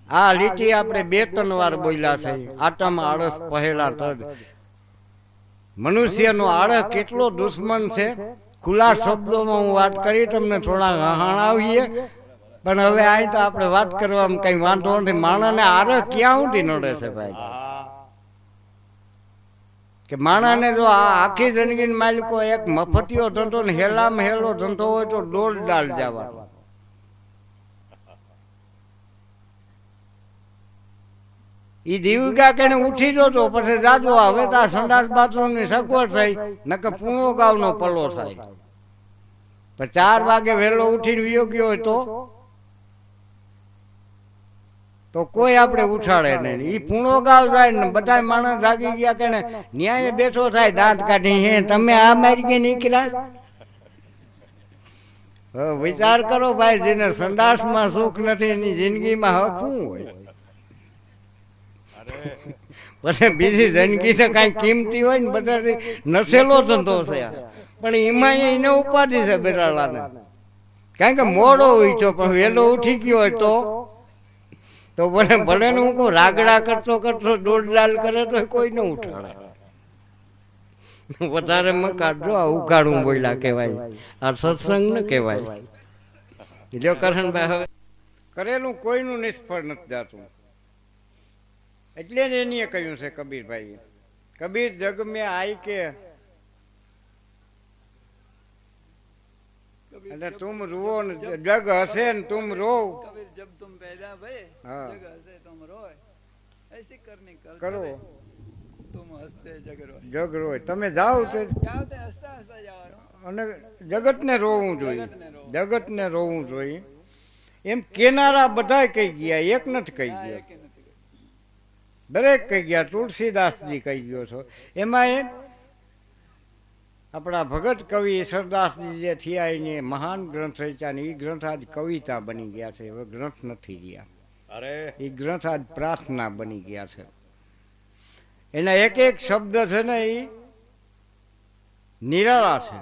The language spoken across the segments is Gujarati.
આ લીટી આપણે 2-3 વાર બોલ્યા છે. આટમ આળસ પહેલા તજ. મનુષ્યનો આળસ કેટલો દુશ્મન છે. ખુલ્લા શબ્દોમાં હું વાત કરી તમને થોડા હણાવીએ, પણ હવે અહીં તો આપણે વાત કરવામાં કઈ વાંધો નથી. માણસને આળસ ક્યાં સુધી નડે છે ભાઈ? કે માણસને જો આ આખી જિંદગી માલિકો એક મફતિયો ધંધો ને હેલામાં હેલો ધંધો હોય તો ડોલ ડાલ જવાનો. ઈ દીવગા કેને ઉઠી જતો પછી જાજો હવે તો આ સંડાસ બાથરૂમ ની સગવડ થઈ, નકર પૂણો ગાવનો પલ્લો થાય. પણ 4 વાગે વહેલો ઉઠીને વિયો ગયો હોય તો કોઈ આપણે ઉઠાડે નહીં. ઈ પૂણો ગાવ જાય ને બધા માણસ જાગી ગયા કે ન્યાય બેઠો થાય દાંત કાઢી, હે તમે આ મારી કે નીકળ્યા? વિચાર કરો ભાઈ, જેને સંડાસમાં સુખ નથી એની જિંદગીમાં હક શું હોય? પછી બીજી જિંદગી તો કઈ કિંમતી હોય ને બધા નસેલો ધંધો છે, પણ એમાં એને ઉપાધિ છે બેટાલાને. કારણ કે મોડો ઉઠ્યો પણ વહેલો ઉઠી ગયો હોય તો ભલે ને હું કહું રાગડા કરતો કરતો દોડડાલ કરે તો કોઈ ન ઉઠાડે. વધારે મકાડજો, આ ઉકાળું બોલ્યા કહેવાય, આ સત્સંગ ન કહેવાય. જો કરણભાઈ હવે કરેલું કોઈનું નિષ્ફળ નથી જાતું. એટલે જ એનીએ કહ્યું છે કબીરભાઈ, કબીર જગ મેં આઈ કે એટલે તુમ રૂવો ને જગ હશે ને તુમ રો. कबीर जब तुम पैदा भये जग हंसे तुम रोए, ऐसी करनी કરો तुम हंसते जग रोए. જગ રોય. તમે જાઓ તો જાઓ તે હસતા હસતા જવાનું અને જગતને રોવું જોઈએ, જગતને રોવું. જગતને રોવું જોઈએ. એમ કેનારા બધા કહી ગયા, એક નથી કહી હા, ગયો, એકે નથી કહ્યું. દરેક કહી ગયા. તુલસીદાસજી કહી ગયો છો. એમાં એક આપણા ભગત કવિ ઈશ્વરદાસજી જે થયા એને મહાન ગ્રંથ રચ્યા ને એ ગ્રંથ આજ કવિતા બની ગયા છે. હવે ગ્રંથ નથી રહ્યા, અરે એ ગ્રંથ આજ પ્રાર્થના બની ગયા છે. એના એક એક શબ્દ છે ને એ નિરાળા છે.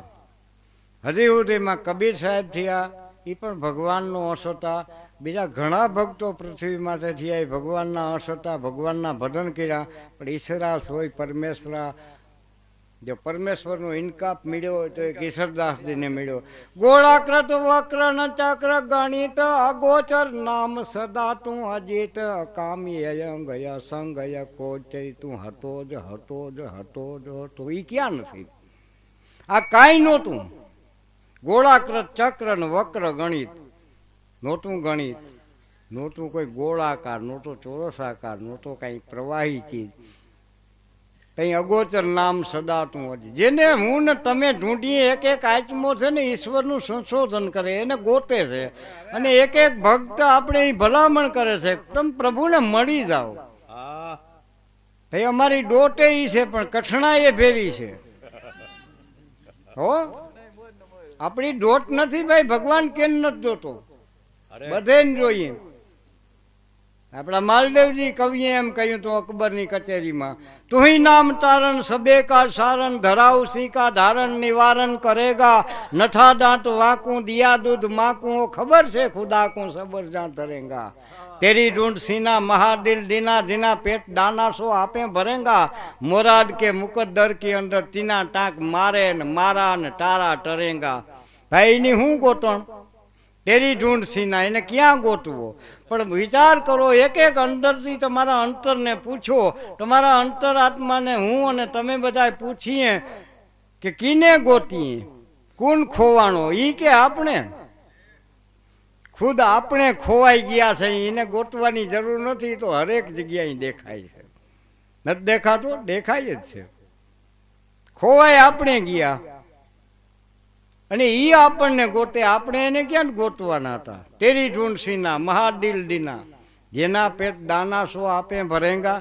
હજી સુધીમાં કબીર સાહેબ થયા એ પણ ભગવાનનો અંશ હતા. બીજા ઘણા ભક્તો પૃથ્વી માટે થયા એ ભગવાનના અંશ હતા, ભગવાનના ભજન કર્યા. પણ ઈશ્વરાસ હોય પરમેશ્વરા, જો પરમેશ્વરનો ઇનકાપ મળ્યો હોય તો એક ઈશ્વરદાસજીને મળ્યો. ગોળાકૃત વક્ર ન ચક્ર ગણિત અગોચર નામ સદા તું અજીત કામી અયંગય સંગય કોચય તું હતો જ હતો જ હતો જ હતો. એ ક્યાં નથી? આ કાંઈ નહોતું. ગોળાકૃત ચક્ર ને વક્ર ગણિત નહોતું, ગણિત નહોતું, કોઈ ગોળાકાર નહોતો, ચોરસાકાર નહોતો, કાંઈ પ્રવાહી ચીજ. કઈ અગોચર નામ સદા તું હજી. જેને હું ને તમે ઢૂંઢીએ એક એક આત્મો છે ને ઈશ્વરનું સંશોધન કરે, એને ગોતે છે. અને એક એક ભક્ત આપણે એ ભલામણ કરે છે તમે પ્રભુને મળી જાઓ. હા ભાઈ અમારી ડોટે ઈ છે પણ કઠણા એ ભેરી છે. હો આપણી ડોટ નથી ભાઈ, ભગવાન કેમ નથી જોતો? અરે બધે જોઈએ. આપણા માલદેવજી કવિએ એમ કહ્યું તો અકબરની કચેરીમાં, તુહી નામ તારણ સબે કા સારણ ધરાવ સીકા ધારણ નિવારણ કરેગા નથા દાંત વાકું દિયા દૂધ માકું ખબર છે ખુદા કો સબર જા ધરેગા તેરી ઢૂંઢ सीना महादिल दीना जिना पेट दाना सो आपे भरेगा मुराद के मुकद्दर की अंदर तीना टाक मारे न मारा न तारा टरेगा. ભાઈ ની હું ગોતણ? તેરી ઢૂંઢ સીના, એને ક્યાં ગોતવો? પણ વિચાર કરો, એક એક અંદરથી તમારા અંતરને પૂછો, તમારા અંતર આત્માને હું અને તમે બધા પૂછીએ કે કીને ગોતીએ, કોણ ખોવાણો? ઈ કે આપણે? ખુદ આપણે ખોવાઈ ગયા છે, એને ગોતવાની જરૂર નથી. તો હરેક જગ્યાએ દેખાય છે. નથી દેખાતો? દેખાય જ છે. ખોવાઈ આપણે ગયા અને ઈ આપણને ગોતે, આપણે એને ક્યાં ગોતવાના હતા? તેરી ઢૂંઢ સીના મહાદિલ દીના જેના પેટ દાના સો આપે ભરેગા.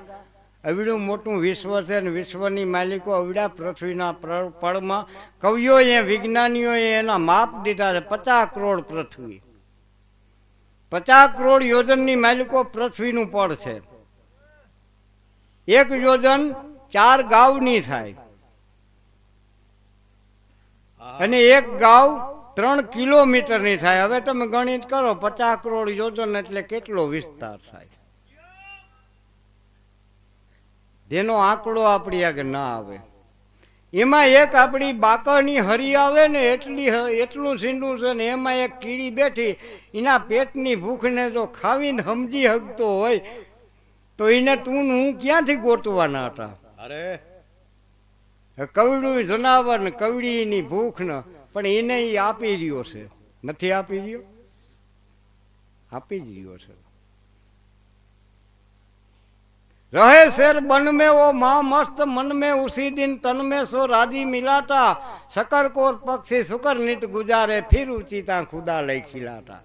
અવડું મોટું વિશ્વ છે ને વિશ્વની માલિકો અવડા પૃથ્વીના પળમાં કવિઓએ વિજ્ઞાનીઓએ એના માપ દીધા છે. 50 કરોડ પૃથ્વી, 50 કરોડ યોજનની માલિકો પૃથ્વીનું પળ છે. એક યોજન 4 ગાવની થાય અને એક ગાવ 3 કિલોમીટરની થાય. હવે તમે ગણિત કરો, 50 કરોડ યોજન એટલે કેટલો વિસ્તાર થાય? જેનો આંકડો આપણી આગળ ના આવે. એમાં એક આપણી બાકરની હરી આવે ને એટલું સીંડું છે ને એમાં એક કીડી બેઠી એના પેટની ભૂખને જો ખાવીને સમજી હકતો હોય તો એને તું હું ક્યાંથી ગોતવાના હતા. અરે કવડું જનાવર ને કવડીની ભૂખ ને પણ એને એ આપી રહ્યો છે. નથી આપી રહ્યો? આપી જ રહ્યો છે. रहे शेर बन में वो माँ मस्त मन में उसी दिन तन में सो राजी मिलाता शकर कोर पक्षी सुकर नित गुजारे फिर उचीता खुदा लई खिलाता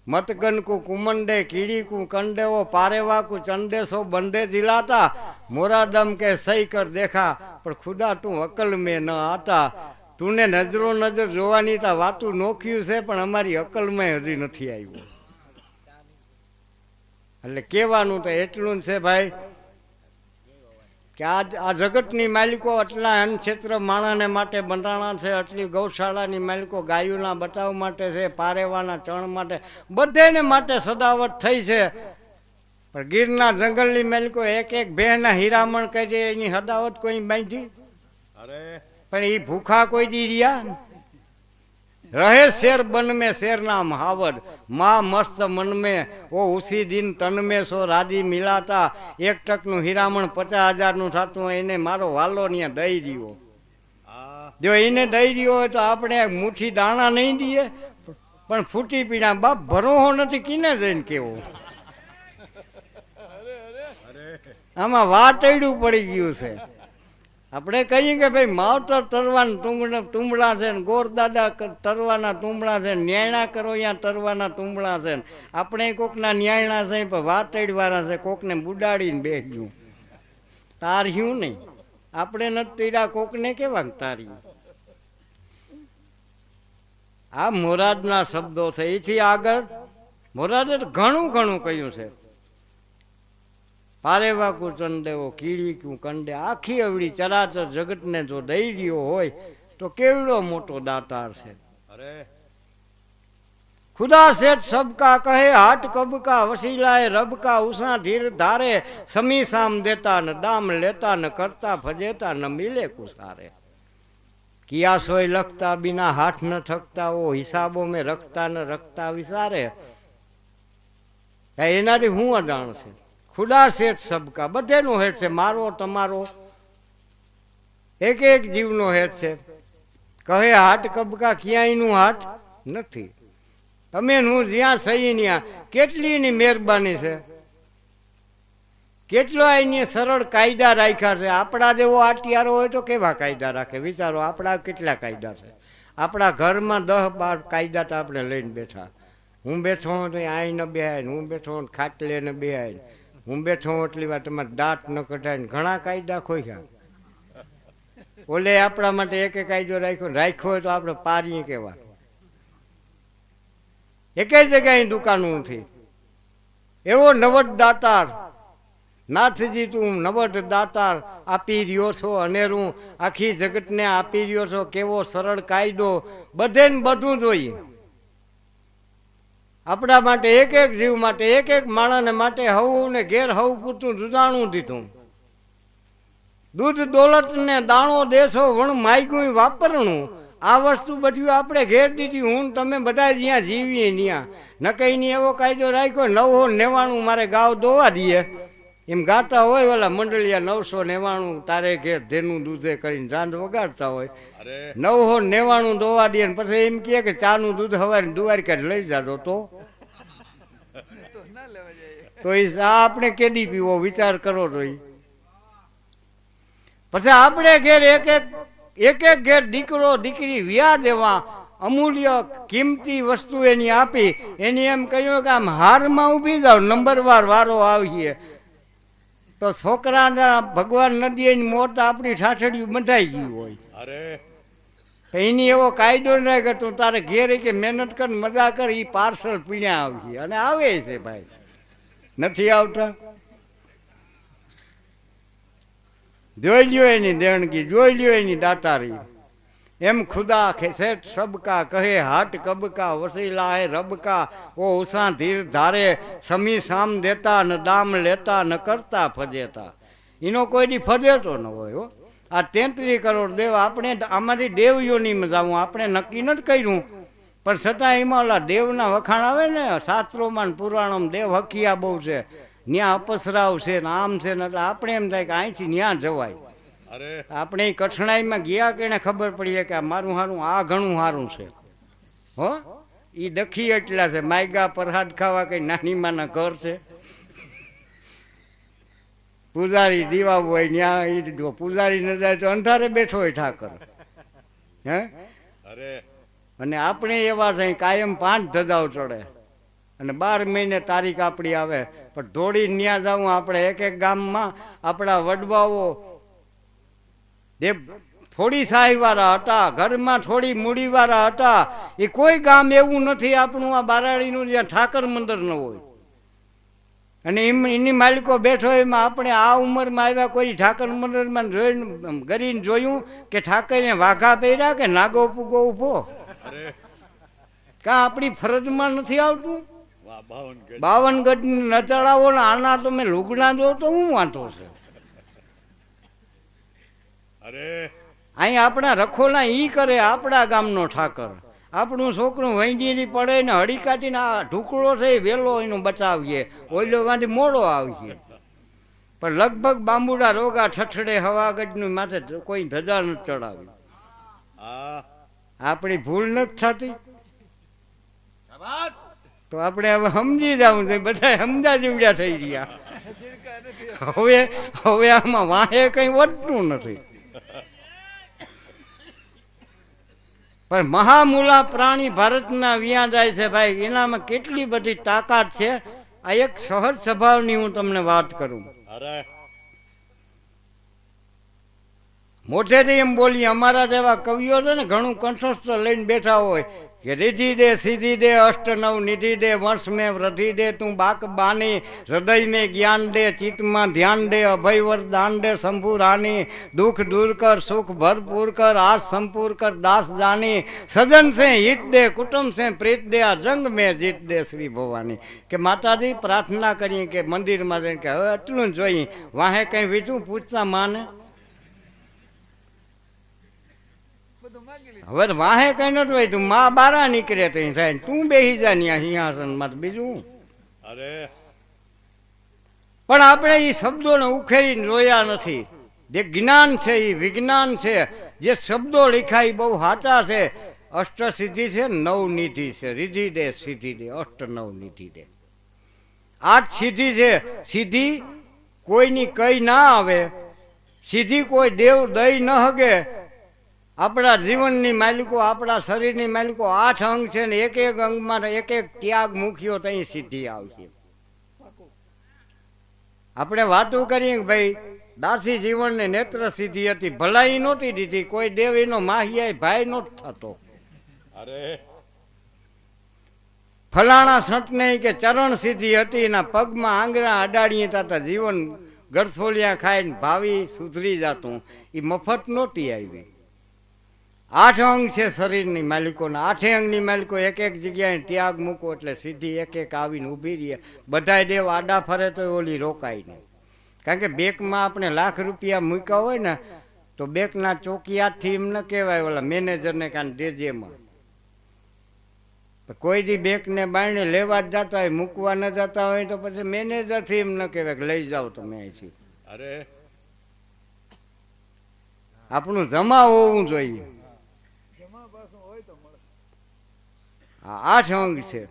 मतगन को कुमंडे कीड़ी को कंडे वो पारेवा को चंडे सो बंदे जिलाता मोरा दम के सही कर देखा पर खुदा तू अकल में न आता तूने नजरो नजर जोवानी ता वातू नोख्યું છે પણ અમારી અકલમાં હજી નથી આવ્યું. એટલે કહેવાનું તો એટલું જ છે ભાઈ કે આ જગતની માલિકો આટલા અન્નક્ષેત્ર માણાને માટે બંધાણા છે, આટલી ગૌશાળાની માલિકો ગાયોના બચાવ માટે છે, પારેવાના ચણ માટે, બધાને માટે સદાવટ થઈ છે. પણ ગીરના જંગલની માલિકો એક એક ભેના હીરામણ કરી એની સદાવટ કોઈ બાંધી? અરે પણ એ ભૂખા કોઈ દી રહ્યા? रहे शेर बन में शेर नाम हावद माँ मस्त मन में वो उसी दिन तन में सो राजी मिलाता एक टक नु हीरामण 50,000 નું થતું હોય એને મારો વાલો ને દઈ રહ્યો. જો એને દઈ રહ્યો હોય તો આપણે મુઠ્ઠી દાણા નહીં દઈએ પણ ફૂટી પીણા બાપ ભરોહો નથી કીને જઈને કેવો. આમાં વાટૈડું પડી ગયું છે. આપણે કહીએ કે ભાઈ માવતર તરવાના તુંબડા છે ને ગોરદાદા તરવાના તુંબડા છે, ન્યાયણા કરો અહીંયા તરવાના તુંબડા છે ને આપણે કોકના ન્યાયણા છે પણ વાતડવાળા છે, કોકને બુડાડીને બેસ્યું તાર્યું નહીં. આપણે નથી તીરા કોકને કેવા તાર્યું. આ મોરાદના શબ્દો છે. એથી આગળ મોરાદે ઘણું ઘણું કહ્યું છે. પારેવા કુ ચંડેવો કીડી કુ કંડે આખી અવળી ચરાચર જગતને જો દઈ રહ્યો હોય તો કેવડો મોટો દાતાર છે. અરે खुदा सेठ सबका कहे हाट कब का वसीलाए रब का उसा धीर धारे समी साम देता न दाम लेता न करता फजेता न मिले कुसारे किया सोई लगता बिना हाथ न थकता वो हिसाबों में रखता न रखता विसारे. एनारी हूँ अडाण से खुदा सेठ सबका बधेनो हेठ છે, મારો તમારો એક એક જીવનો હેઠ છે. કહે હાટ કબકા ક્યાંયનું હાટ નથી. તમે હું જ્યાં સહી ત્યાં કેટલીની મહેરબાની છે, કેટલો એની સરળ કાયદા રાખ્યા છે. આપણા જેવો આટિયારો હોય તો કેવા કાયદા રાખે વિચારો. આપણા કેટલા કાયદા છે. આપણા ઘરમાં 10-12 કાયદા તો આપણે લઈને બેઠા. હું બેઠો હોઉં તો આઈ ન બેહાય, હું બેઠો હોઉં ખાટલે ને બેહાય, હું બેઠો હોઉં એટલી વાર તમારે દાંત ન કઢાય ને ઘણા કાયદા ખોખ્યા. ઓલે આપણા માટે એક કાયદો રાખ્યો હોય તો આપણે પારીએ કેવા. એક જગ્યાએ દુકાનો નથી. એવો નવદ દાતાર નાથજી તું નવદ દાતાર આપી રહ્યો છો, અનેરું આખી જગતને આપી રહ્યો છો. કેવો સરળ કાયદો, બધે ને બધું જોઈએ. આપણા માટે એક એક જીવ માટે એક એક માણસને માટે હવું ને ઘેર હવું પૂરતું દુધાણું દીધું. દૂધ દોલત ને દાણો દેશો વણ માગ્યું વાપરણું. આ વસ્તુ બધું આપણે ઘેર દીધી. હું તમે બધા જ્યાં જીવીએ ત્યાં ન કઈ એવો કાયદો રાખ્યો 999 મારે ગાવ દોવા દઈએ એમ ગાતા હોય ઓલા મંડળિયા 999 તારે ઘેર ધેનું દૂધે કરીને ચાંદ વગાડતા હોય. 999 દોવા દે ને પછી એમ કહે કે ચાનું દૂધ હવારે દ્વારકા લઈ જાજો તો એ ચા આપણે કેદી પીવો વિચાર કરો તો. પછી આપણે ઘેર એક એક ઘેર દીકરો દીકરી વ્યા દેવા અમૂલ્ય કિંમતી વસ્તુ એની આપી. એની એમ કહ્યું કે આમ હારમાં ઊભી જાવ નંબરવાર વારો આવીએ તો છોકરાના ભગવાન નદીની મોત આપણી ઠાઠડિયું બંધાઈ ગયું હોય. એની એવો કાયદો ન કે તું તારે ઘેર કે મહેનત કર મજા કર એ પાર્સલ પીણ્યા આવશે અને આવે છે ભાઈ, નથી આવતા. જોઈ લ્યો એની દેણગી, જોઈ લ્યો એની દાતારી. એમ ખુદા સેઠ સબકા કહે હાટ કબકા વસીલા હે રબકા ઓ ઉષા ધીર ધારે સમી સામ દેતા ન દામ લેતા ન કરતા ફજેતા. એનો કોઈ દી ફદેતો ન હોય હો. આ 33 કરોડ દેવ આપણે અમારી દેવયોનીમાં જવું આપણે નક્કી નથી કર્યું, પણ છતાં એમાં ઓલા દેવના વખાણ આવે ને શાસ્ત્રોમાં ને પુરાણોમાં દેવ હકીયા બહુ છે, ત્યાં અપસરાવ છે ને આમ છે ને, એટલે આપણે એમ થાય કે અહીંથી ત્યાં જવાય. આપણે એ કઠણાઈમાં ગયા કે એને ખબર પડીએ કે આ મારું સારું આ ઘણું સારું છે હો. એ દખી એટલા છે, માયગા પ્રસાદ ખાવા કઈ નાની માના ઘર છે. પૂજારી દીવા હોય ત્યાં એ પૂજારી ન જાય તો અંધારે બેઠો હોય ઠાકર હે. અને આપણે એવા થઈ કાયમ 5 ધજાઓ ચડે અને 12 મહિને તારીખ આપણી આવે, પણ દોડી ન્યા જવું આપણે એક એક ગામમાં આપણા વડવાઓ જે થોડી સહાયવાળા હતા, ઘરમાં થોડી મૂડીવાળા હતા, એ કોઈ ગામ એવું નથી આપણું આ બારાડીનું જ્યાં ઠાકર મંદિર ન હોય. અને એની માલિકો બેઠો એમાં આપણે આ ઉંમરમાં આવ્યા કોઈ ઠાકર મંદિરમાં જોઈને ગરીને જોયું કે ઠાકરને વાઘા પહેર્યા કે નાગો પૂગો ઉભો, કાં આપણી ફરજમાં નથી આવતું. 52 ગજની ન ચડાવો ને આના તમે લુગડા જો તો હું વાંધો છે. અહીં આપણા રખોલા ઈ કરે આપણા ગામનો ઠાકર. આપણું છોકરું વૈંડીની પડે ને હળી કાઢીને આ ઢુકડો છે વેલો એનો બચાવીએ, ઓઈલો વાંધી મોડો આવીએ. પણ લગભગ બાંબુડા રોગા ઠઠડે હવાગઢનું માથે કોઈ ધજા નથી ચડાવી. આપણી ભૂલ નથી થતી તો આપણે હવે સમજી જવું છે. બધા સમજા જેવડ્યા થઈ ગયા. હવે આમાં વાહે કઈ વધતું નથી. પણ મહામૂલા પ્રાણી ભારતના વ્યાં જાય છે ભાઈ, એનામાં કેટલી બધી તાકાત છે. આ એક સહજ સ્વભાવની હું તમને વાત કરું. મોઢેથી એમ બોલી અમારા જેવા કવિઓ છે ને ઘણું કંઠસ્થ લઈને બેઠા હોય કે રીધિ દે સીધી દે અષ્ટ નવ નિધિ દે વર્ષ મેં વૃદ્ધિ દે તું બાક બાની હૃદય ને જ્ઞાન દે ચિત્તમાં ધ્યાન દે અભય વરદાન દે શંભુ રાની દુઃખ દૂર કર સુખ ભરપૂર કર આસ સંપૂર કર દાસ જાની સજન સે હિત દે કુટુંબ સે પ્રીત દે આ જંગ મેં જીત દે શ્રી ભવાની. કે માતાજી પ્રાર્થના કરીએ કે મંદિરમાં જઈને કે હવે એટલું જ જોઈએ, વાહે કંઈ બીજું પૂછતા માને. હવે વાહે કઈ નથી હોય, તું માં બારા નીકળે તો થાય, તું બેસી જા ત્યાં સિંહાસન માં બીજું. પણ આપણે એ શબ્દોને ઉખેરીને જોયા નથી. જે જ્ઞાન છે એ વિજ્ઞાન છે. જે શબ્દો લખાય બહુ સાચા છે. અષ્ટ સિદ્ધિ છે, 9 નિધિ છે. રીધિ દે સિદ્ધિ દે અષ્ટ 9 નિધિ દે. 8 સિદ્ધિ છે. સિદ્ધિ કોઈની કઈ ના આવે, સિદ્ધિ કોઈ દેવ દઈ ન હગે. આપણા જીવનની માલિકો, આપણા શરીરની માલિકો 8 અંગ છે ને એક એક અંગમાં એક એક ત્યાગ મૂક્યો તો અહીં સિદ્ધિ આવશે. આપણે વાતો કરીએ કે ભાઈ દાસી જીવનને નેત્ર સિદ્ધિ હતી, ભલાઈ નહોતી દીધી, કોઈ દેવ એનો માહિયા ભાઈ નહોતો થતો. ફલાણા સંતને કે ચરણ સિદ્ધિ હતી, એના પગમાં આંગળા અડાડીએ થતા જીવન ગરથોલિયા ખાઈને ભાવિ સુધરી જતું. એ મફત નહોતી આવી. 8 અંગ છે શરીરની માલિકોના. 8 અંગની માલિકો એક એક જગ્યાએ ત્યાગ મૂકો એટલે સીધી એક એક આવીને ઊભી રહે. બધાય દેવ આડા ફરે તો ઓલી રોકાય નહીં. કારણ કે બેંકમાં આપણે લાખ રૂપિયા મૂક્યા હોય ને તો બેંકના ચોકિયાતથી એમ ન કહેવાય ઓલા મેનેજરને કાંઈ દેજેમાં. કોઈ દી બેંકને બાયણે લેવા જ જતા હોય, મૂકવા ન જતા હોય તો પછી મેનેજરથી એમ ન કહેવાય કે લઈ જાઓ તમે અહીંથી. આપણું જમા હોવું જોઈએ. 8 અંગ છે.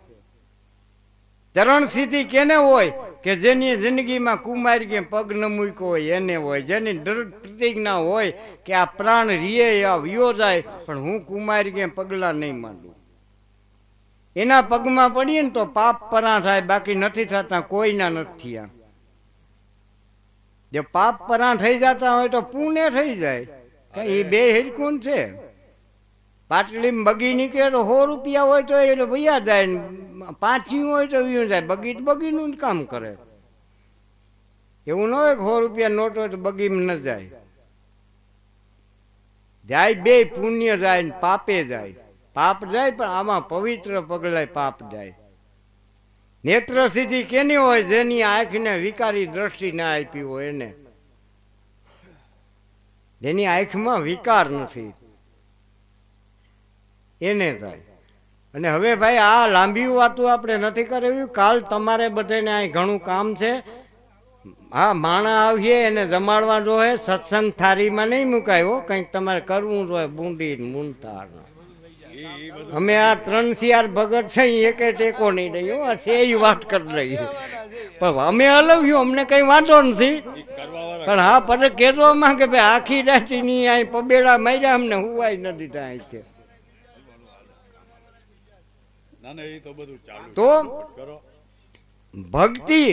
ચરણ સિદ્ધિ કેને હોય કે જેની જિંદગીમાં કુમારી કે પગ ન મૂક્યો હોય એને હોય. જેની દૃઢ પ્રતિજ્ઞા હોય કે આ પ્રાણ રીએ આ વિયો જાય પણ હું કુમારી કે પગલા નહીં માંડું. એના પગમાં પડીએ ને તો પાપ પરા થાય, બાકી નથી થતા, કોઈના નથી થયા. જો પાપ પરા થઈ જતા હોય તો પુણ્ય થઈ જાય. એ બે હિરકુન છે. પાટલીમાં બગી નીકળે તો 100 રૂપિયા હોય તો એ વૈયા જાય, 5 હોય તો વીયું જાય. બગી તો બગીનું જ કામ કરે. એવું ન હોય કે 100 રૂપિયા નોટ હોય તો બગીમાં ન જાય. જાય બે પુણ્ય જાય ને પાપે જાય. પાપ જાય પણ આમાં પવિત્ર પગલાય પાપ જાય. નેત્ર સિદ્ધિ કેની હોય? જેની આંખને વિકારી દ્રષ્ટિ ના આપી હોય એને. જેની આંખમાં વિકાર નથી એને થાય. અને હવે ભાઈ આ લાંબી વાતો આપણે નથી કરવી. કાલ તમારે બધાને અહીં ઘણું કામ છે. હા, માણા આવીએ એને જમાડવા જોઈએ. સત્સંગ થાળીમાં નહીં મુકાયો, કંઈક તમારે કરવું જોઈએ. બુંદી મૂનતા અમે આ 3-4 ભગત છે એકે ટેકો નહીં દઈએ. છે એ વાત કરી લઈએ, પણ અમે હલવ્યું, અમને કઈ વાંધો નથી. પણ હા, પછી કહેવામાં કે ભાઈ આખી રાતી ની અહીં પબેડા માર્યા, અમને હુવાય નથી દીધા અહીં છે. તો ભક્તિ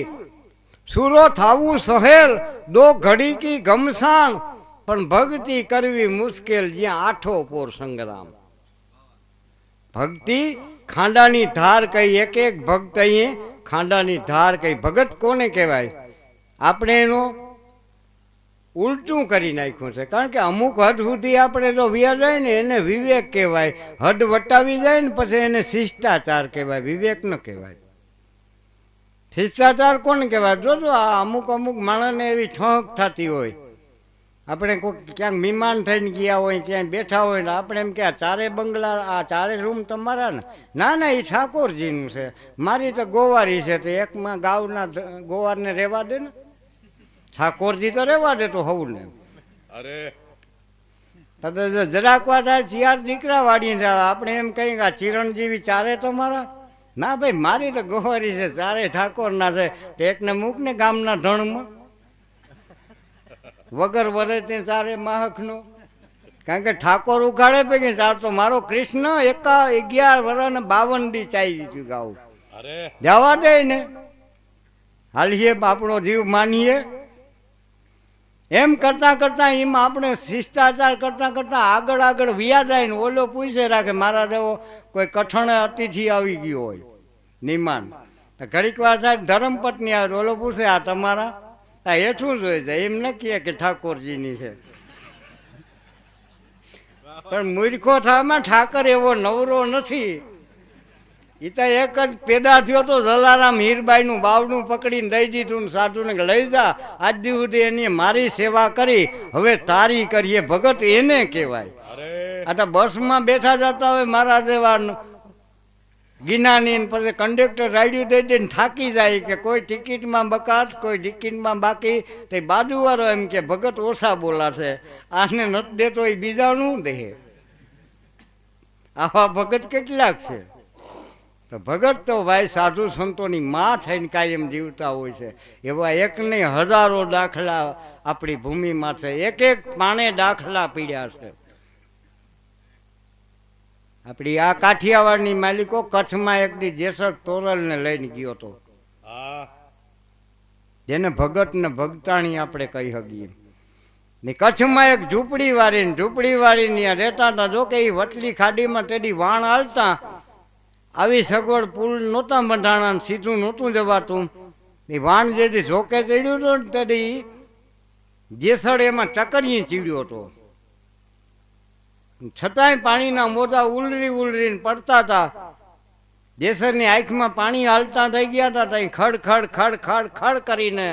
સુરો થાવું સહેલ, દો ઘડી કી ઘમસાણ, પણ ભક્તિ કરવી મુશ્કેલ, જ્યાં આઠો પોર સંગ્રામ. ભક્તિ ખાંડાની ધાર કઈ, એક એક ભક્ત અહીં ખાંડાની ધાર કઈ. ભગત કોને કહેવાય? આપણે એનો ઉલટું કરી નાખ્યું છે. કારણ કે અમુક હદ સુધી આપણે જો વ્યા જાય ને એને વિવેક કહેવાય. હદ વટાવી જાય ને પછી એને શિષ્ટાચાર કહેવાય, વિવેક ન કહેવાય. શિષ્ટાચાર કોને કહેવાય? જોજો આ અમુક માણસને એવી ઠોક થતી હોય. આપણે કોઈ ક્યાંક મહેમાન થઈને ગયા હોય, ક્યાંય બેઠા હોય ને આપણે એમ કે આ 4 બંગલા, આ 4 રૂમ તમારા ને? ના ના, એ ઠાકોરજીનું છે. મારી તો ગોવારી છે, તો એકમાં ગાવના ગોવારને રહેવા દે ને, ઠાકોરજી તો રહેવા દે તો હોવું ને. અરે જરાક વાર 4 દીકરા વાળીને આપણે એમ કહીએ કે આ ચિરંજીવી 4 તમારા? ના ભાઈ, મારી તો ગોવારી છે, 4 ઠાકોરના છે. તો એકને મૂક ને ગામના ધણમાં, વગર વરે તે 4 માહકનો. કારણ કે ઠાકોર ઉઘાડે પૈકી 4 તો મારો કૃષ્ણ 11 વર્ષ ને 52 દી ચાલી દીધું ગાવું. જવા દે ને, હાલીએ આપણો જીવ માનીએ. એમ કરતા કરતા એમાં આપણે શિષ્ટાચાર કરતા કરતા આગળ વ્યા જાય ને. ઓલો પૂછે રાખે, મારા જેવો કોઈ કઠણ અતિથિ આવી ગયો હોય નિમાન, તો ઘડીક વાર થાય ધર્મપત્ની આવે, ઓલો પૂછે આ તમારા? આ હેઠું જોઈ જાય, એમ ન કહે કે ઠાકોરજીની છે. પણ મૂર્ખો થામાં ઠાકર એવો નવરો નથી. એ તો એક જ પેદા થયો તો જલારામ હીરબાઈનું બાવડું પકડીને દઈ દીધું ને સાધુને લઈ જા, આજ દી સુધી એની મારી સેવા કરી, હવે તારી કરીએ. ભગત એને કહેવાય. આ તો બસમાં બેઠા જતા હોય મારા જેવા ગિનાની, પછી કંડક્ટર રાઈડ્યું દઈ દઈને થાકી જાય કે કોઈ ટિકિટમાં બકાત, કોઈ ટિકિટમાં બાકી. તો બાજુવાળો એમ કે ભગત ઓછા બોલાશે, આને નથી દેતો એ બીજાનું દે. આવા ભગત કેટલાક છે. તો ભગત તો ભાઈ સાધુ સંતોની માં થઈને કાયમ જીવતા હોય છે. એવા એક નહીં હજારો દાખલા આપણી ભૂમિમાં છે. એક એક પાણે દાખલા પીડ્યા છે. આપણી આ કાઠિયાવાડની માલિકો કચ્છમાં એક દી જેસર તોરલને લઈને ગયો હતો, જેને ભગત ને ભગતાણી આપણે કહી શકીએ. ને કચ્છમાં એક ઝૂંપડી વાળીને રહેતા હતા. જો કે એ વટલી ખાડીમાં તેડી વાણ હાલતા, આવી સગવડ પુલ નહોતા બંધાણા, સીધું નહોતું જવાતું. એ વાણ જેથી ઝોકે ચડ્યું હતું ને તેડી જેસર એમાં ચકરીએ ચીડ્યો હતો. છતાંય પાણીના મોજા ઉલરીને પડતા હતા. જેસરની આંખમાં પાણી હાલતા થઈ ગયા હતા. ત્યાં ખડ ખડ ખડ ખડ ખડ કરીને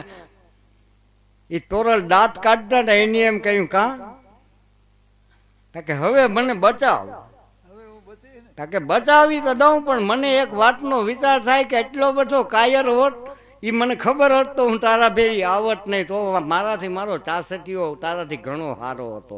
એ તોરલ દાંત કાઢતા હતા. એની એમ કહ્યું, કે હવે મને બચાવ. કે બચાવી તો દઉં, પણ મને એક વાતનો વિચાર થાય કે એટલો બધો કાયર હોત, એ મને ખબર હોત તો હું તારા ભેરી આવત નહીં. તો મારાથી મારો ચાસટીઓ તારાથી ઘણો સારો હતો.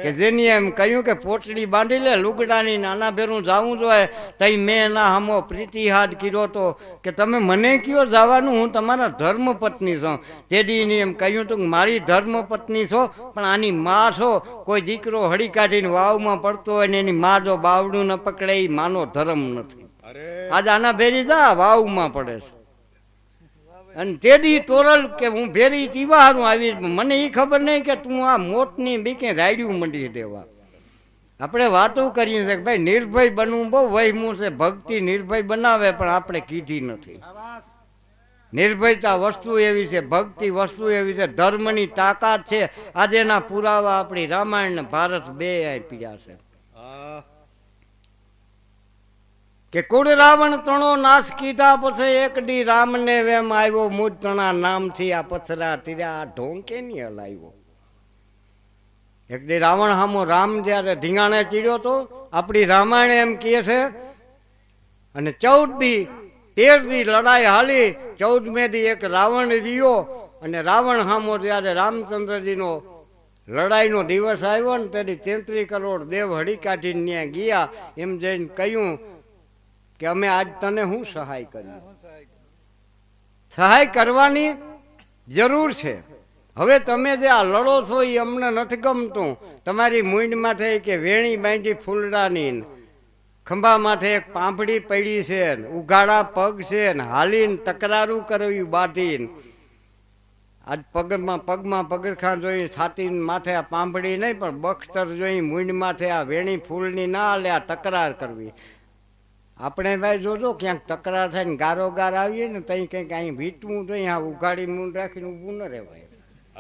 કે જેની એમ કહ્યું કે પોટડી બાંધી લે લુગડાની, નાના ભેરું જવું જોઈએ. તઈ મેં ના હમો પ્રીતિહાદ કર્યો હતો કે તમે મને કયો જવાનું, હું તમારા ધર્મપત્ની છું. તેદીની એમ કહ્યું હતું કે મારી ધર્મપત્ની છો, પણ આની માં છો. કોઈ દીકરો હળી કાઢીને વાવમાં પડતો હોય ને એની માં જો બાવડું ન પકડે, એ માનો ધર્મ નથી. આજે આના ભેરી જા વાવમાં પડે છે. અને તેદી તોરલ કે હું ભેરી તીવારું આવી, મને એ ખબર નહીં કે તું આ મોતની બીકે રાયડ્યું મંડી દેવા. આપણે વાતો કરીએ છીએ કે ભાઈ નિર્ભય બનવું બહુ વહેમું છે. ભક્તિ નિર્ભય બનાવે, પણ આપણે કીધી નથી. નિર્ભયતા વસ્તુ એવી છે, ભક્તિ વસ્તુ એવી છે, ધર્મની તાકાત છે. આજે એના પુરાવા આપણી રામાયણ ને ભારત બે પીડ્યા છે. કે કુળ રાવણ તણો નાશ કીધા પછી એક દી રામને વેમ આવ્યો, મુજ તણા નામથી આ પથરા તીરા ઢોંકે ની હલાવ્યો. એક દી રાવણ હામો રામ જ્યારે ધીંગાણે ચીડ્યો તો આપણી રામાયણ એમ કહે છે, અને 14 દી 13 દી લડાઈ હાલી, 14મે દી એક રાવણ રહ્યો, અને રાવણ હામો જ્યારે રામચંદ્રજીનો લડાઈનો દિવસ આવ્યો ને તેથી 33 કરોડ દેવ હળી કાઢીને ત્યાં ગયા. એમ જઈને કહ્યું કે અમે આજ તને શું સહાય કરી? સહાય કરવાની જરૂર છે. હવે તમે જે આ લડો છો એ અમને નથી ગમતું. તમારી મૂંઢમાં થઈ કે વેણી બાંધી ફૂલડાની, ખંભા માથે એક પાંપડી પડી છે, ઉઘાડા પગ છે, હાલીને તકરારું કરવી બાંધીને, આજ પગમાં પગરખાં જોઈ, છાતી માથે આ પાંપડી નહીં પણ બખ્તર જોઈ, મૂંઢ માથે આ વેણી ફૂલની ના હાલે, આ તકરાર કરવી. આપણે ભાઈ જોજો ક્યાંક તકરાર થાય ને ગારો ગાર આવીએ ને તઈ કંઈક અહીં વીટવું જોઈએ, આ ઉઘાડી મૂંઢ રાખીને ઊભું ન રહેવાય.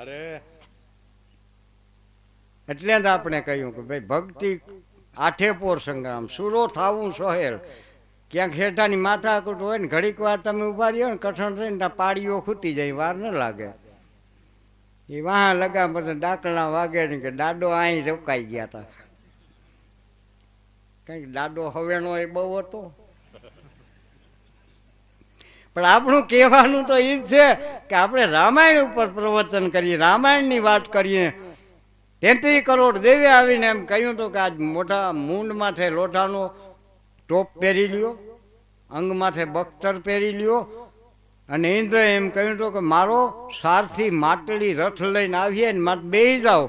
અરે એટલે જ આપણે કહ્યું કે ભાઈ ભક્તિ આઠે પોર સંગ્રામ, સુરો થાવું સોહેલ. ક્યાંક હેઠાની માથાકૂટ હોય ને ઘડીક વાર તમે ઉભા રહ્યો ને કઠણ થઈને ત્યાં પાડીઓ ખૂટી જાય, વાર ન લાગે. એ વાહ લગા બધા ડાકણા વાગે ને કે દાડો અહીં રોકાઈ ગયા હતા. કઈક દાડો હવેનો એ બહુ હતો. પણ આપણું કહેવાનું તો એ જ છે કે આપણે રામાયણ ઉપર પ્રવચન કરીએ, રામાયણની વાત કરીએ. 33 કરોડ દેવે આવીને એમ કહ્યું હતું કે આજ મોટા મૂંડ માથે લોઢાનો ટોપ પહેરી લ્યો, અંગ માથે બખ્તર પહેરી લ્યો, અને ઇન્દ્ર એમ કહ્યું હતું કે મારો સારથી માટલી રથ લઈને આવીએ ને મારે બેસી જાઓ.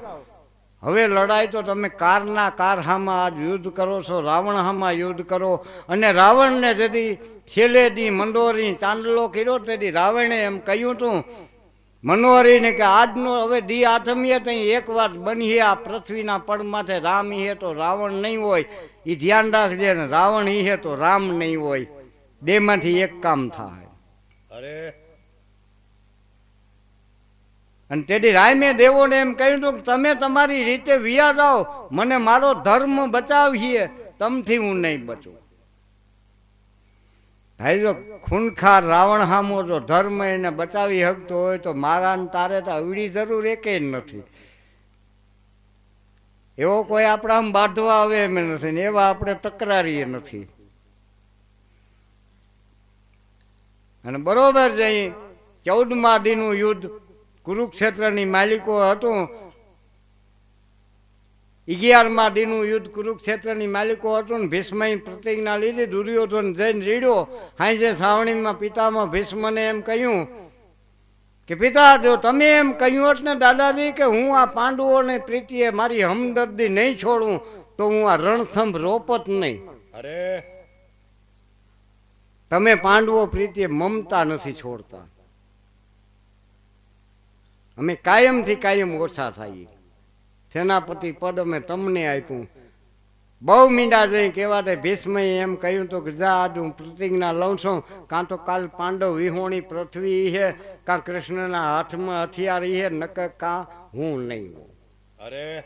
હવે લડાઈ તો તમે કારના કાર હામાં આજ યુદ્ધ કરો છો, રાવણ હામાં યુદ્ધ કરો. અને રાવણને જેથી છેલ્લે દી મંદોરી ચાંદલો કર્યો તેથી રાવણે એમ કહ્યું હતું મનોહરીને કે આજનો હવે દી આથમીએ તો એક વાત બનીએ, આ પૃથ્વીના પડ માથે રામ હે તો રાવણ નહીં હોય, એ ધ્યાન રાખજે ને રાવણ હે તો રામ નહીં હોય, બેમાંથી એક કામ થાય. અરે અને તેથી રામે દેવોને એમ કહ્યું હતું કે તમે તમારી રીતે વિયા જાઓ, મને મારો ધર્મ બચાવીએ, તમથી હું નહીં બચું. ભાઈ જો ખૂનખાર રાવણ હામો જો ધર્મ એને બચાવી શકતો હોય તો મારા ને તારે તો અવડી જરૂર એકેય નથી. એવો કોઈ આપણા આમ બાંધવા આવે એમ નથી ને એવા આપણે તકરારીએ નથી. અને બરોબર જ અહીં 14મા દીનું યુદ્ધ કુરુક્ષેત્રની માલિકો હતું, 11મા દીનું યુદ્ધ કુરુક્ષેત્રની માલિકો હતું ને ભીષ્મએ પ્રતિજ્ઞા લીધી. દુર્યોધન જઈને રીડ્યો હાંજે સાવણીમાં પિતામાં ભીષ્મને એમ કહ્યું કે પિતા જો તમે એમ કહ્યું હોત ને દાદાજી કે હું આ પાંડવોને પ્રીતિએ મારી હમદર્દી નહીં છોડું તો હું આ રણથંભ રોપત નહીં. અરે તમે પાંડવો પ્રીતિએ મમતા નથી છોડતા, અમે કાયમથી કાયમ ઓછા થઈએ. સેનાપતિ પદ અમે તમને આપ્યું. બહુ મીંડા જઈ કહેવા દે ભીષ્મએ એમ કહ્યું તો કે જા આજ હું પ્રતિજ્ઞા લઉં છું, કાં તો કાલ પાંડવ વિહોણી પૃથ્વી છે, કાં કૃષ્ણના હાથમાં હથિયાર છે, નકર કાં હું નહીં. અરે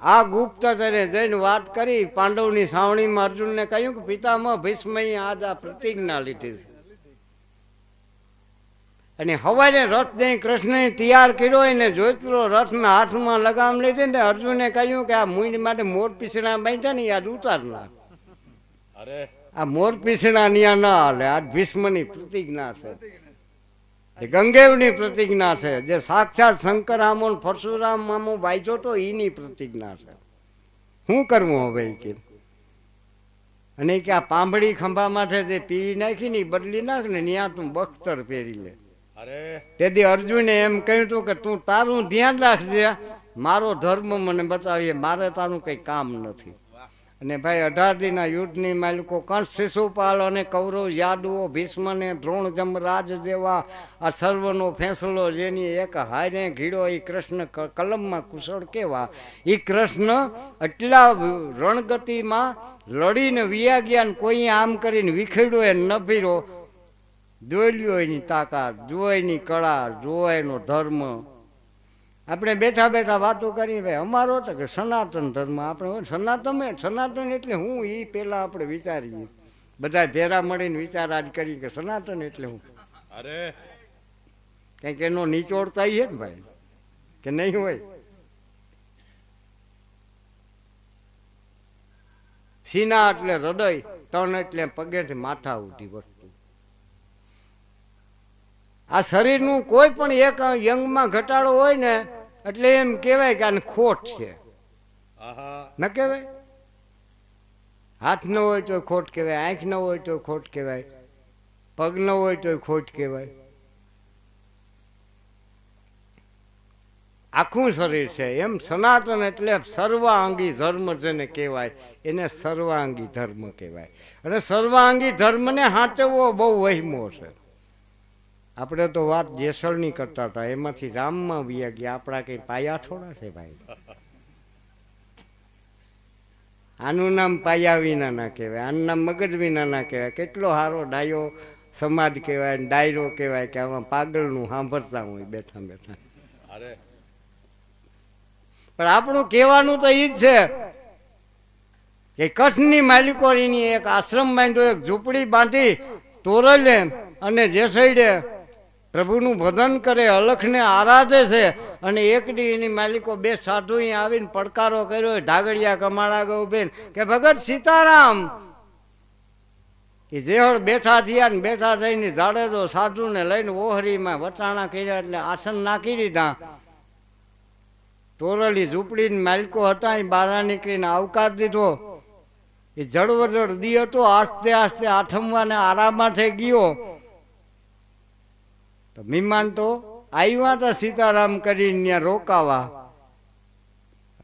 આ ગુપ્તચરે જઈને વાત કરી પાંડવની સાવણીમાં અર્જુનને કહ્યું કે પિતામહ ભીષ્મએ આજ આ પ્રતિજ્ઞા લીધી છે. અને હવારે રથ જઈ કૃષ્ણએ તૈયાર કર્યો એને જોઈતો રથના હાથમાં લગામ લીધી ને અર્જુને કહ્યું કે આ મૂંઢ માટે મોર પીસણા બાંધ્યા ને યાદ ઉતારના. અરે આ મોર પીસણા ન્યા ના હાલે. આ ભીષ્મની પ્રતિજ્ઞા છે, એ ગંગેવની પ્રતિજ્ઞા છે, જે સાક્ષાત શંકર આમો પરશુરામ મામો વાંચ્યો તો એની પ્રતિજ્ઞા છે. શું કરવું હવે કે? અને કે આ પાંભડી ખંભા માથે જે પીરી નાખી ને બદલી નાખ ને ત્યાં તું બખ્તર પહેરી લે. અરે તેથી અર્જુને એમ કહ્યું હતું કે તું તારું ધ્યાન રાખજે, મારો ધર્મ મને બતાવીએ, મારે તારું કંઈ કામ નથી. અને ભાઈ 18 દીના યુદ્ધની માલિકો કંસ શિશુપાલ અને કૌરવ યાદવો ભીષ્મને દ્રોણ જમરાજ જેવા આ સર્વનો ફેંસલો જેની એક હારે ઘીડો એ કૃષ્ણ કલમમાં કુશળ કેવા. એ કૃષ્ણ એટલા રણગતિમાં લડીને વિયા ગયા ને કોઈ આમ કરીને વિખેડ્યો એ ન ફીરો. જોઈ લ્યો એની તાકાત, જુઓ એની કળા, જુઓ એનો ધર્મ. આપણે બેઠા બેઠા વાતો કરી ભાઈ અમારો તો કે સનાતન ધર્મ. આપણે સનાતન એટલે હું એ પહેલાં આપણે વિચારીએ, બધા ભેરા મળીને વિચાર આજ કરી કે સનાતન એટલે હું. અરે કંઈક એનો નિચોડતા છે ને ભાઈ કે નહીં હોય? સીના એટલે હૃદય, તન એટલે પગેથી માથા ઉઠી વસ્તુ. આ શરીરનું કોઈ પણ એક યંગમાં ઘટાડો હોય ને એટલે એમ કહેવાય કે આને ખોટ છે, આહા ન કહેવાય? હાથ ન હોય તો ખોટ કહેવાય, આંખ ન હોય તો ખોટ કહેવાય, પગ ન હોય તો ખોટ કહેવાય. આખું શરીર છે. એમ સનાતન એટલે સર્વાંગી ધર્મ જેને કહેવાય એને સર્વાંગી ધર્મ કહેવાય. અને સર્વાંગી ધર્મને સાચવવો બહુ વહેમો છે. આપણે તો વાત જેસળની કરતા હતા, એમાંથી રામમાં વ્યા ગયા. આપણા કઈ પાયા થોડા છે ભાઈ. આનું નામ પાયા વિના ના કહેવાય, આનું નામ મગજ વિના ના કહેવાય. કેટલો સારો ડાયો સમાજ કહેવાય, ડાયરો કહેવાય કે આમાં પાગલનું સાંભળતા હોય બેઠા બેઠા. અરે પણ આપણું કહેવાનું તો એ જ છે કે કચ્છની માલિકોની એક આશ્રમ બાંધ્યો, એક ઝૂંપડી બાંધી તોરલે અને જેસૈડે પ્રભુનું ભજન કરે, અલખને આરાધે છે. અને એકડી એની માલિકો બે સાધુ અહીંયા આવીને પડકારો કર્યો, ઢાગડિયા કમાડા ગૌબેન કે ભગત સીતારામ એ જેહળ બેઠા થયા ને બેઠા થઈને જાડેજો સાધુને લઈને ઓહરીમાં વટાણા કર્યા એટલે આસન નાખી દીધા. તોરલી ઝૂંપડીની માલિકો હતા એ બહાર નીકળીને આવકાર દીધો. એ જળવજળ દી હતો, આસ્તે આસ્તે આથમવાને આરામમાં થઈ ગયો. તો મહેમાન તો આવ્યા હતા સીતારામ કરીને ત્યાં રોકાવા.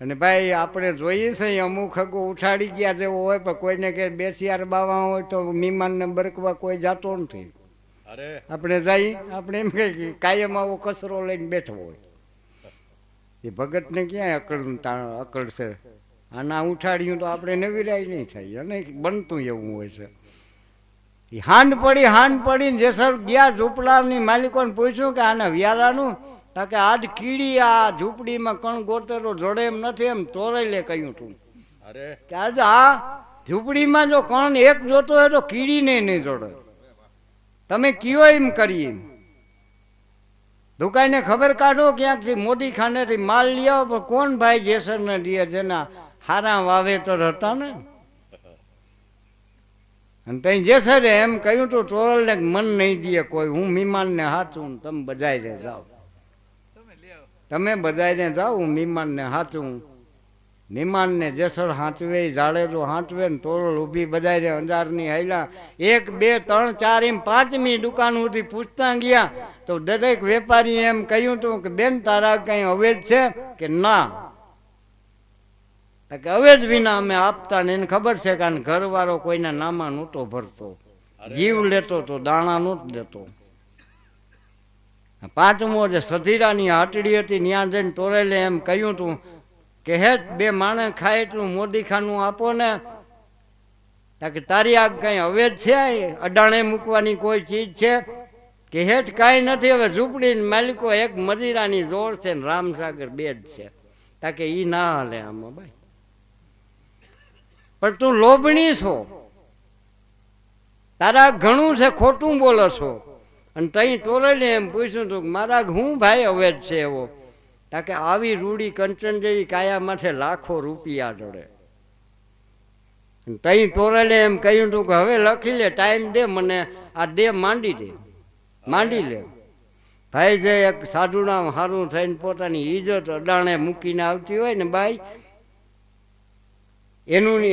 અને ભાઈ આપણે જોઈએ છે અમુક હગો ઉઠાડી ગયા જેવો હોય, પણ કોઈને કે બેસિયાર બાવા હોય તો મહેમાનને બરકવા કોઈ જાતો નથી. અરે આપણે જઈ આપણે એમ કહે કે કાયમ આવો કચરો લઈને બેઠો હોય. એ ભગતને ક્યાંય અકળ છે? આના ઉઠાડ્યું તો આપણે નવીરાય નહીં થાય, અને બનતું એવું હોય છે. એ હાંડ પડીને જેસર ગયા ઝૂંપડાની માલિકોને પૂછ્યું કે આને વ્યારાનું, કે આજ કીડી આ ઝૂંપડીમાં કણ ગોતેલો જોડે એમ નથી, એમ તોરેલે કહ્યું તું અરે કે આજે આ ઝૂંપડીમાં જો કણ એક જોતો હોય તો કીડીને નહીં જોડે. તમે કયો એમ કરી દુકાને ખબર કાઢો ક્યાંકથી મોદી ખાનેથી માલ લઈ આવો, પણ કોણ ભાઈ જેસરને દે જેના હારા વાવેતર હતા ને? અને ત્યાં જેસરે એમ કહ્યું તું તોરલને મન નહીં દે કોઈ, હું મહેમાનને હાચું, તમે બધાઈને જાઓ, તમે બધાઈને જાઓ, હું મહેમાનને હાચું. મહેમાનને જેસર હાંચવે, જાડેજો હાંચવે ને તોરલ ઊભી બધાને અંજારની હાલ્યા. 1 2 3 4 એમ 5મી દુકાન સુધી પૂછતા ગયા તો દરેક વેપારી એમ કહ્યું હતું કે બેન તારા કઈ અવેજ છે કે ના? કે અવેજ વિના અમે આપતા ને. એને ખબર છે કે ઘરવાળો કોઈના નામા નહોતો ભરતો, જીવ લેતો તો દાણા નહોતો દેતો. 5મો જે સધીરાની હાટડી હતી ત્યાં જઈને તોરેલે એમ કહ્યું હતું કે હેઠ 2 માણસ ખાય એટલું મોદી ખાનું આપો ને. કે તારી આ કઈ અવેજ છે? અડાણે મૂકવાની કોઈ ચીજ છે કે હેઠ કાંઈ નથી. હવે ઝૂંપડીની માલિકો એક મદિરાની જોડ છે ને રામસાગર 2 જ છે. તાકે ઈ ના હાલે આમાં ભાઈ. પણ તું લોભણી છો, તારા ઘણું છે, ખોટું બોલો છો. અને તઈ તોરેલે એમ પૂછ્યું તું મારા હું ભાઈ અવેજ છે એવો? તાકે આવી રૂડી કંચન જેવી કાયા માથે લાખો રૂપિયા જોડે. તઈ તોરેલે એમ કહ્યું તું કે હવે લખી લે, ટાઈમ દે મને, આ દે માંડી લે. ભાઈ જે એક સાધુના સારું થઈને પોતાની ઇજ્જત અડાણે મૂકીને આવતી હોય ને બાઈ,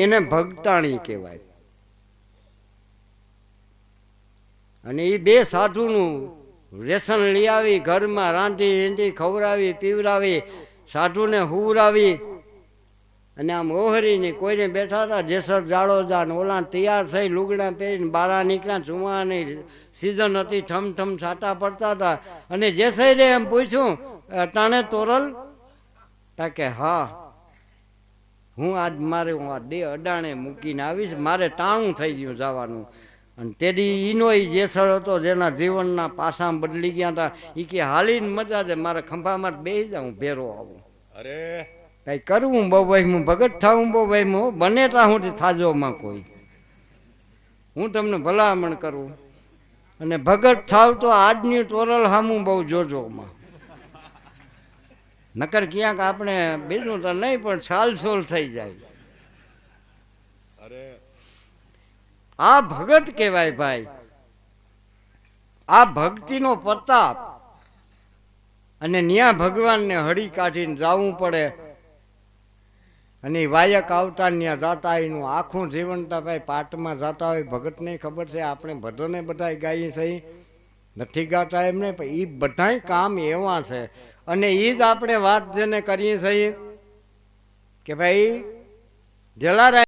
એને ભગતાણી કહેવાય. અને એ 2 સાધુનું રેશન લઈ આવી, ઘરમાં રાંધી ઈંધી ખવડાવી પીવડાવી, સાધુને હુવરાવી. અને આમ ઓહરીને કોઈને બેઠા હતા જેસર જાડો જાન ઓલા તૈયાર થઈ લુગડા પહેરીને બહાર નીકળ્યા. ચુમાની સિઝન હતી, ઠમઠમ છાંટા પડતા હતા. અને જેસરે એમ પૂછ્યું ટાણે તોરલ? તાકે હા, હું આજ મારે હું આ 2 અડાણે મૂકીને આવીશ, મારે ટાણું થઈ ગયું જવાનું. અને તેડી ઈનો જેસર હતો જેના જીવનના પાસા બદલી ગયા હતા. એ કે હાલીને મજા છે, મારે ખંભામાં બેસી જાઉં, ભેરો આવું. અરે કઈ કરવું બહુ વહેમું, ભગત થવું બહુ વહેમું. બને ત્યાં સુધી થાજોમાં કોઈ, હું તમને ભલામણ કરું. અને ભગત થાવ તો આજની તોરલ હામું બહુ જોજોમાં. નકર ક્યાંક આપણે બીજું તો નહીં પણ સાલસોલ થઈ જાય. અરે આ ભગત કહેવાય ભાઈ. આ ભક્તિનો પ્રતાપ. અને ન્યા ભગવાનને હળી કાઢીને જવું પડે. અને વાયક આવતા ત્યાં જાતા એનું આખું જીવન ભાઈ પાઠમાં જાતા હોય. ભગતને ખબર છે આપણે ભજને બધા ગાઈએ સહી નથી ગાતા એમને, પણ એ બધાય કામ એવા છે. અને એ જ આપણે વાત જેને કરીએ છીએ કે ભાઈ જલારામ